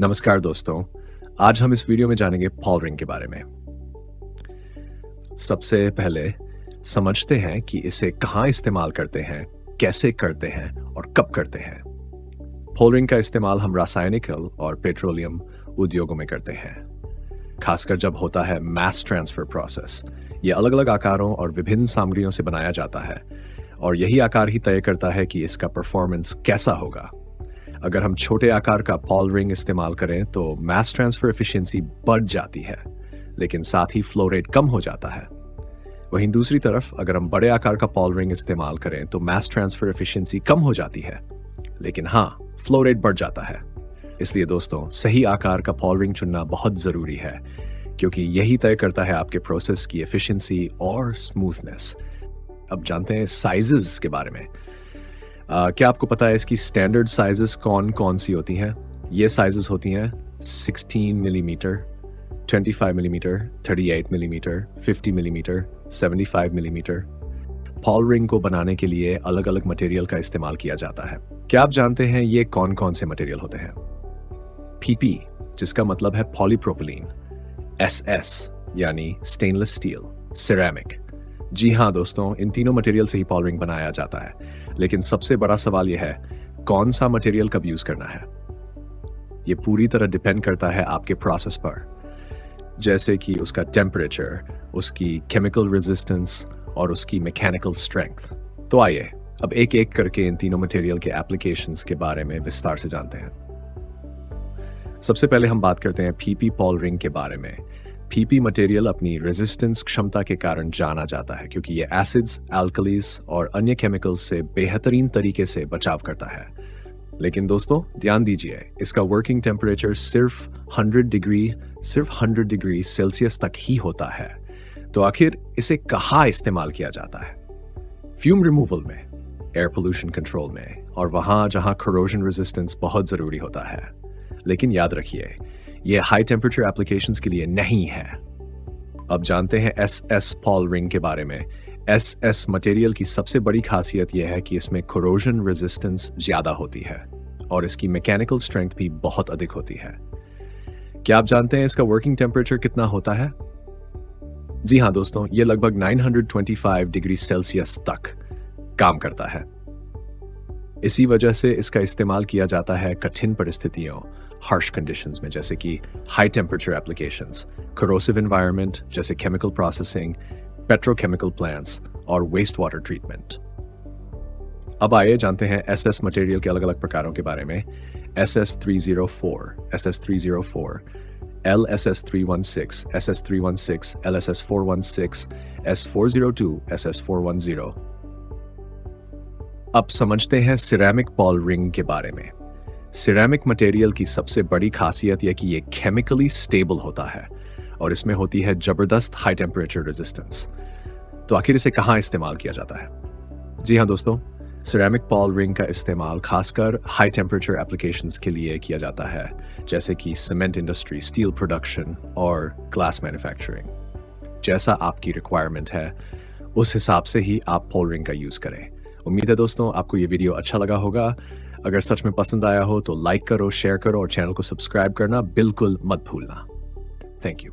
नमस्कार दोस्तों, आज हम इस वीडियो में जानेंगे पॉल रिंग के बारे में। सबसे पहले समझते हैं कि इसे कहाँ इस्तेमाल करते हैं, कैसे करते हैं और कब करते हैं। पॉल रिंग का इस्तेमाल हम रासायनिक और पेट्रोलियम उद्योगों में करते हैं, खासकर जब होता है मास ट्रांसफर प्रोसेस। ये अलग अलग आकारों और विभिन्न सामग्रियों से बनाया जाता है और यही आकार ही तय करता है कि इसका परफॉर्मेंस कैसा होगा। अगर हम छोटे आकार का पॉल रिंग इस्तेमाल करें तो मास ट्रांसफर एफिशिएंसी बढ़ जाती है, लेकिन साथ ही फ्लो रेट कम हो जाता है। वहीं दूसरी तरफ अगर हम बड़े आकार का पॉल रिंग इस्तेमाल करें तो मास ट्रांसफर एफिशिएंसी कम हो जाती है, लेकिन हाँ, फ्लो रेट बढ़ जाता है। इसलिए दोस्तों, सही आकार का पॉल रिंग चुनना बहुत जरूरी है, क्योंकि यही तय करता है आपके प्रोसेस की एफिशिएंसी और स्मूथनेस। अब जानते हैं साइजेस के बारे में। क्या आपको पता है इसकी स्टैंडर्ड साइजेस कौन कौन सी होती हैं? ये साइजेस होती हैं 16 millimetre, 25 millimetre, 38 millimetre, 50 millimetre, 75 millimetre. Paul ring को बनाने के लिए अलग अलग मटेरियल का इस्तेमाल किया जाता है। क्या आप जानते हैं ये कौन कौन से मटेरियल होते हैं? पीपी, जिसका मतलब है पॉलीप्रोपिलीन, एसएस यानी स्टेनलेस स्टील, सिरेमिक। जी हाँ दोस्तों, इन तीनों मटेरियल से ही पॉल रिंग बनाया जाता है। लेकिन सबसे बड़ा सवाल यह है, कौन सा मटेरियल कब यूज करना है? ये पूरी तरह डिपेंड करता है आपके प्रोसेस पर, जैसे कि उसका टेम्परेचर, उसकी केमिकल रेजिस्टेंस और उसकी मैकेनिकल स्ट्रेंथ। तो आइए अब एक एक करके इन तीनों मटेरियल के एप्लीकेशंस के बारे में विस्तार से जानते हैं। सबसे पहले हम बात करते हैं पीपी पॉल रिंग के बारे में। पीपी मटेरियल अपनी रेजिस्टेंस क्षमता के कारण जाना जाता है, क्योंकि ये एसिड्स, अल्कलीज और अन्य केमिकल्स से बेहतरीन तरीके से बचाव करता है। लेकिन दोस्तों ध्यान दीजिए, इसका वर्किंग टेम्परेचर सिर्फ 100 डिग्री सेल्सियस तक ही होता है। तो आखिर इसे कहाँ इस्तेमाल किया जाता है? फ्यूम रिमूवल में, एयर पोल्यूशन कंट्रोल में और वहां जहां कोरोजन रेजिस्टेंस बहुत जरूरी होता है। लेकिन याद रखिए, ये हाई टेम्परेचर एप्लीकेशंस के लिए नहीं है। अब जानते हैं एसएस पॉल रिंग के बारे में। एसएस मटेरियल की सबसे बड़ी खासियत यह है कि इसमें कोरोजन रेजिस्टेंस ज्यादा होती है और इसकी मैकेनिकल स्ट्रेंथ भी बहुत अधिक होती है। क्या आप जानते हैं इसका वर्किंग टेम्परेचर कितना होता है? जी हाँ दोस्तों, ये लगभग 925 डिग्री सेल्सियस तक काम करता है। इसी वजह से इसका इस्तेमाल किया जाता है कठिन परिस्थितियों, हार्श कंडीशंस में, जैसे कि high temperature applications, corrosive environment जैसे केमिकल प्रोसेसिंग, पेट्रोकेमिकल प्लांट्स और वेस्ट वाटर ट्रीटमेंट। अब आइए जानते हैं एसएस मटेरियल के अलग अलग प्रकारों के बारे में। SS304, SS304, LSS316, SS316, LSS416, S402, SS410। अब समझते हैं सिरेमिक पॉल रिंग के बारे में। सिरेमिक मटेरियल की सबसे बड़ी खासियत यह कि ये केमिकली स्टेबल होता है और इसमें होती है जबरदस्त हाई टेम्परेचर रेजिस्टेंस। तो आखिर इसे कहाँ इस्तेमाल किया जाता है? जी हाँ दोस्तों, सिरेमिक पॉल रिंग का इस्तेमाल खासकर हाई टेम्परेचर एप्लीकेशंस के लिए किया जाता है, जैसे कि सीमेंट इंडस्ट्री, स्टील प्रोडक्शन और ग्लास मैन्युफैक्चरिंग। जैसा आपकी रिक्वायरमेंट है उस हिसाब से ही आप पॉल रिंग का यूज करें। उम्मीद है दोस्तों आपको ये वीडियो अच्छा लगा होगा। अगर सच में पसंद आया हो तो लाइक करो, शेयर करो और चैनल को सब्सक्राइब करना बिल्कुल मत भूलना। Thank you.